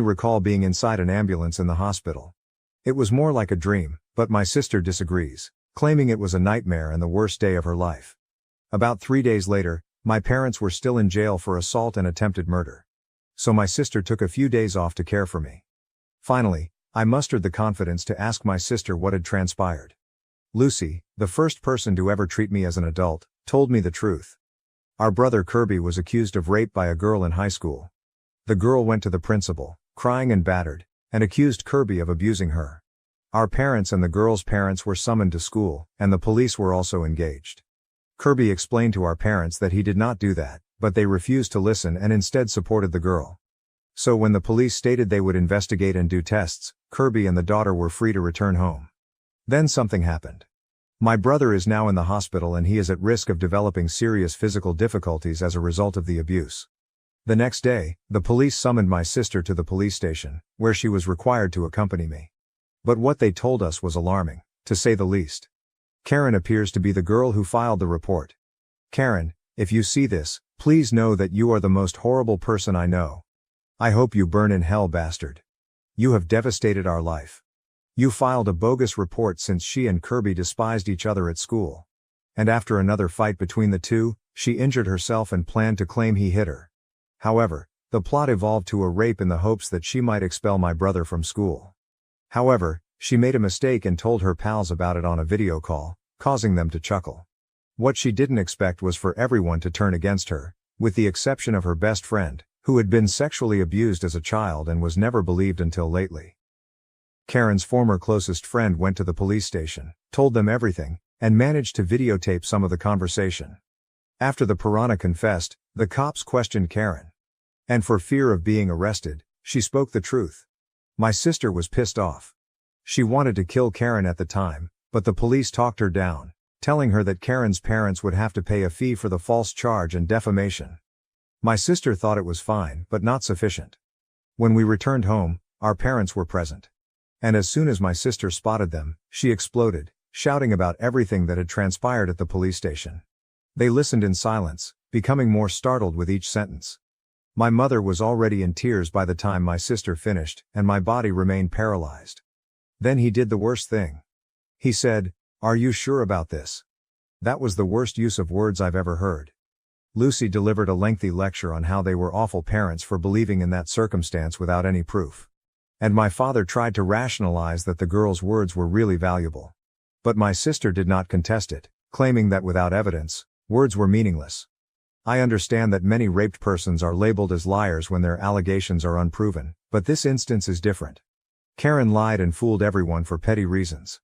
recall being inside an ambulance in the hospital. It was more like a dream, but my sister disagrees, claiming it was a nightmare and the worst day of her life. About 3 days later, my parents were still in jail for assault and attempted murder. So my sister took a few days off to care for me. Finally, I mustered the confidence to ask my sister what had transpired. Lucy, the first person to ever treat me as an adult, told me the truth. Our brother Kirby was accused of rape by a girl in high school. The girl went to the principal, crying and battered, and accused Kirby of abusing her. Our parents and the girl's parents were summoned to school, and the police were also engaged. Kirby explained to our parents that he did not do that, but they refused to listen and instead supported the girl. So when the police stated they would investigate and do tests, Kirby and the daughter were free to return home. Then something happened. My brother is now in the hospital and he is at risk of developing serious physical difficulties as a result of the abuse. The next day, the police summoned my sister to the police station, where she was required to accompany me. But what they told us was alarming, to say the least. Karen appears to be the girl who filed the report. Karen, if you see this, please know that you are the most horrible person I know. I hope you burn in hell, bastard. You have devastated our life. You filed a bogus report since she and Kirby despised each other at school. And after another fight between the two, she injured herself and planned to claim he hit her. However, the plot evolved to a rape in the hopes that she might expel my brother from school. However, she made a mistake and told her pals about it on a video call, causing them to chuckle. What she didn't expect was for everyone to turn against her, with the exception of her best friend, who had been sexually abused as a child and was never believed until lately. Karen's former closest friend went to the police station, told them everything, and managed to videotape some of the conversation. After the piranha confessed, the cops questioned Karen. And for fear of being arrested, she spoke the truth. My sister was pissed off. She wanted to kill Karen at the time, but the police talked her down, telling her that Karen's parents would have to pay a fee for the false charge and defamation. My sister thought it was fine, but not sufficient. When we returned home, our parents were present. And as soon as my sister spotted them, she exploded, shouting about everything that had transpired at the police station. They listened in silence, becoming more startled with each sentence. My mother was already in tears by the time my sister finished, and my body remained paralyzed. Then he did the worst thing. He said, "Are you sure about this?" That was the worst use of words I've ever heard. Lucy delivered a lengthy lecture on how they were awful parents for believing in that circumstance without any proof. And my father tried to rationalize that the girl's words were really valuable. But my sister did not contest it, claiming that without evidence, words were meaningless. I understand that many raped persons are labeled as liars when their allegations are unproven, but this instance is different. Karen lied and fooled everyone for petty reasons.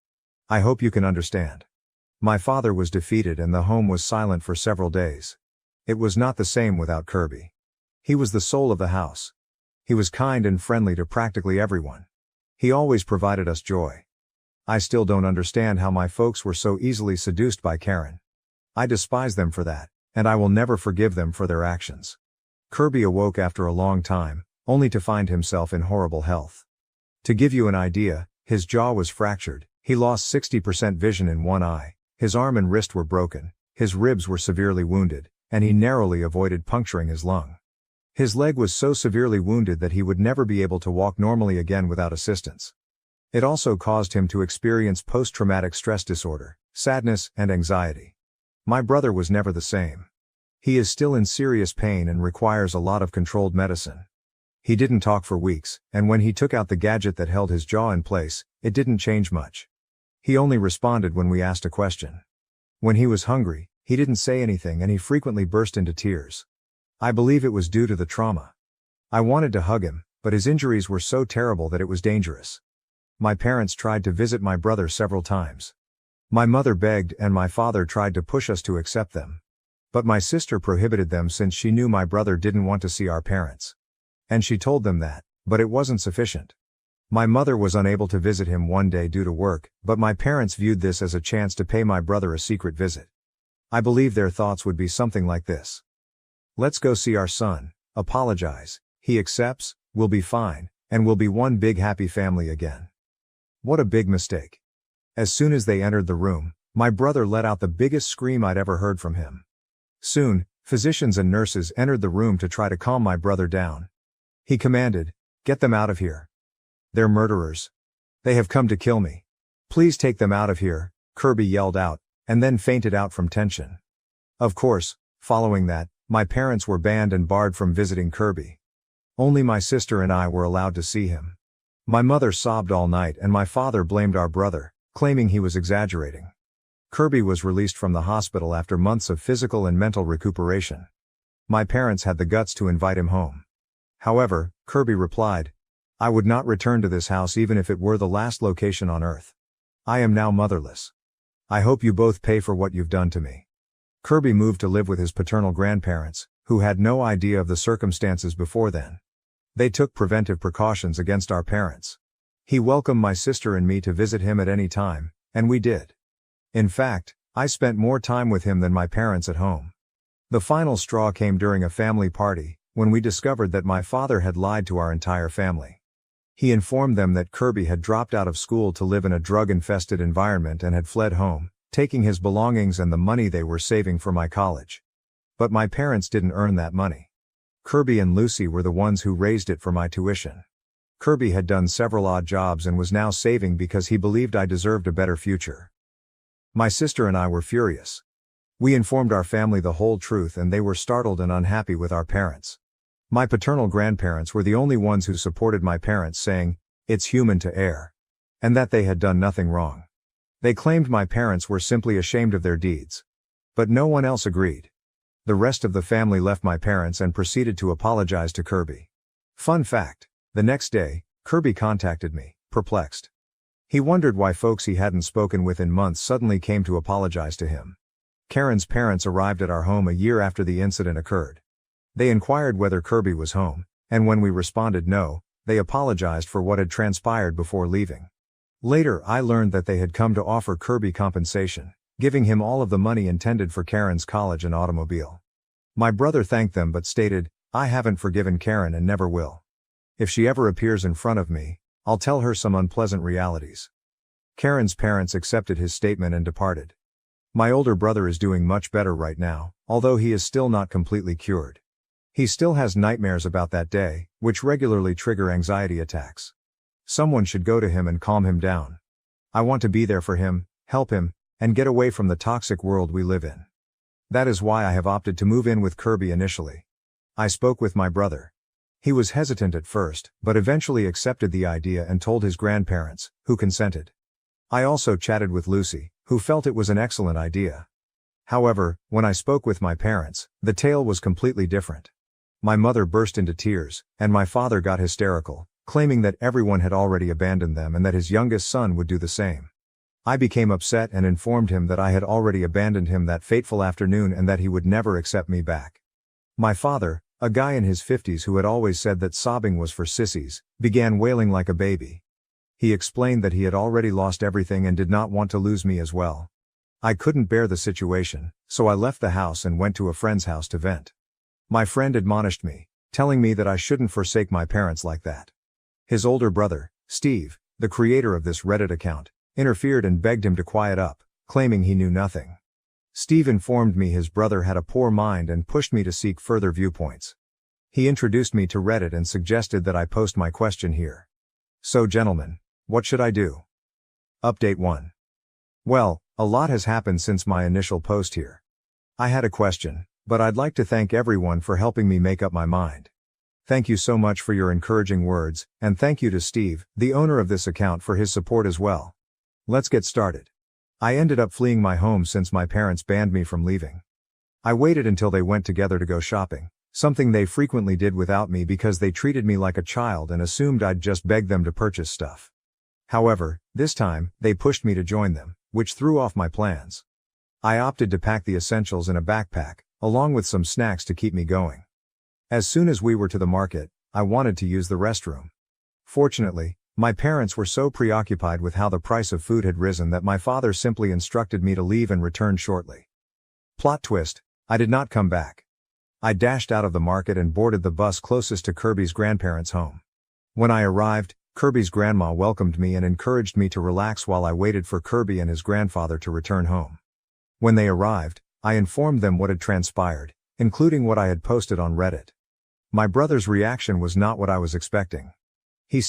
I hope you can understand. My father was defeated and the home was silent for several days. It was not the same without Kirby. He was the soul of the house. He was kind and friendly to practically everyone. He always provided us joy. I still don't understand how my folks were so easily seduced by Karen. I despise them for that, and I will never forgive them for their actions. Kirby awoke after a long time, only to find himself in horrible health. To give you an idea, his jaw was fractured, he lost 60% vision in one eye, his arm and wrist were broken, his ribs were severely wounded, and he narrowly avoided puncturing his lung. His leg was so severely wounded that he would never be able to walk normally again without assistance. It also caused him to experience post-traumatic stress disorder, sadness, and anxiety. My brother was never the same. He is still in serious pain and requires a lot of controlled medicine. He didn't talk for weeks, and when he took out the gadget that held his jaw in place, it didn't change much. He only responded when we asked a question. When he was hungry, he didn't say anything and he frequently burst into tears. I believe it was due to the trauma. I wanted to hug him, but his injuries were so terrible that it was dangerous. My parents tried to visit my brother several times. My mother begged and my father tried to push us to accept them. But my sister prohibited them since she knew my brother didn't want to see our parents. And she told them that, but it wasn't sufficient. My mother was unable to visit him one day due to work, but my parents viewed this as a chance to pay my brother a secret visit. I believe their thoughts would be something like this. Let's go see our son, apologize, he accepts, we'll be fine, and we'll be one big happy family again. What a big mistake. As soon as they entered the room, my brother let out the biggest scream I'd ever heard from him. Soon, physicians and nurses entered the room to try to calm my brother down. He commanded, Get them out of here. They're murderers. They have come to kill me. Please take them out of here, Kirby yelled out, and then fainted out from tension. Of course, following that, my parents were banned and barred from visiting Kirby. Only my sister and I were allowed to see him. My mother sobbed all night and my father blamed our brother, claiming he was exaggerating. Kirby was released from the hospital after months of physical and mental recuperation. My parents had the guts to invite him home. However, Kirby replied, "I would not return to this house even if it were the last location on earth. I am now motherless. I hope you both pay for what you've done to me." Kirby moved to live with his paternal grandparents, who had no idea of the circumstances before then. They took preventive precautions against our parents. He welcomed my sister and me to visit him at any time, and we did. In fact, I spent more time with him than my parents at home. The final straw came during a family party, when we discovered that my father had lied to our entire family. He informed them that Kirby had dropped out of school to live in a drug-infested environment and had fled home, taking his belongings and the money they were saving for my college. But my parents didn't earn that money. Kirby and Lucy were the ones who raised it for my tuition. Kirby had done several odd jobs and was now saving because he believed I deserved a better future. My sister and I were furious. We informed our family the whole truth and they were startled and unhappy with our parents. My paternal grandparents were the only ones who supported my parents, saying, "It's human to err," and that they had done nothing wrong. They claimed my parents were simply ashamed of their deeds. But no one else agreed. The rest of the family left my parents and proceeded to apologize to Kirby. Fun fact, the next day, Kirby contacted me, perplexed. He wondered why folks he hadn't spoken with in months suddenly came to apologize to him. Karen's parents arrived at our home a year after the incident occurred. They inquired whether Kirby was home, and when we responded no, they apologized for what had transpired before leaving. Later I learned that they had come to offer Kirby compensation, giving him all of the money intended for Karen's college and automobile. My brother thanked them but stated, "I haven't forgiven Karen and never will. If she ever appears in front of me, I'll tell her some unpleasant realities." Karen's parents accepted his statement and departed. My older brother is doing much better right now, although he is still not completely cured. He still has nightmares about that day, which regularly trigger anxiety attacks. Someone should go to him and calm him down. I want to be there for him, help him, and get away from the toxic world we live in. That is why I have opted to move in with Kirby initially. I spoke with my brother. He was hesitant at first, but eventually accepted the idea and told his grandparents, who consented. I also chatted with Lucy, who felt it was an excellent idea. However, when I spoke with my parents, the tale was completely different. My mother burst into tears, and my father got hysterical, claiming that everyone had already abandoned them and that his youngest son would do the same. I became upset and informed him that I had already abandoned him that fateful afternoon and that he would never accept me back. My father, a guy in his 50s who had always said that sobbing was for sissies, began wailing like a baby. He explained that he had already lost everything and did not want to lose me as well. I couldn't bear the situation, so I left the house and went to a friend's house to vent. My friend admonished me, telling me that I shouldn't forsake my parents like that. His older brother, Steve, the creator of this Reddit account, interfered and begged him to quiet up, claiming he knew nothing. Steve informed me his brother had a poor mind and pushed me to seek further viewpoints. He introduced me to Reddit and suggested that I post my question here. So gentlemen, what should I do? Update 1. Well, a lot has happened since my initial post here. I had a question, but I'd like to thank everyone for helping me make up my mind. Thank you so much for your encouraging words, and thank you to Steve, the owner of this account, for his support as well. Let's get started. I ended up fleeing my home since my parents banned me from leaving. I waited until they went together to go shopping, something they frequently did without me because they treated me like a child and assumed I'd just beg them to purchase stuff. However, this time, they pushed me to join them, which threw off my plans. I opted to pack the essentials in a backpack, along with some snacks to keep me going. As soon as we were to the market, I wanted to use the restroom. Fortunately, my parents were so preoccupied with how the price of food had risen that my father simply instructed me to leave and return shortly. Plot twist, I did not come back. I dashed out of the market and boarded the bus closest to Kirby's grandparents' home. When I arrived, Kirby's grandma welcomed me and encouraged me to relax while I waited for Kirby and his grandfather to return home. When they arrived, I informed them what had transpired, including what I had posted on Reddit. My brother's reaction was not what I was expecting. He's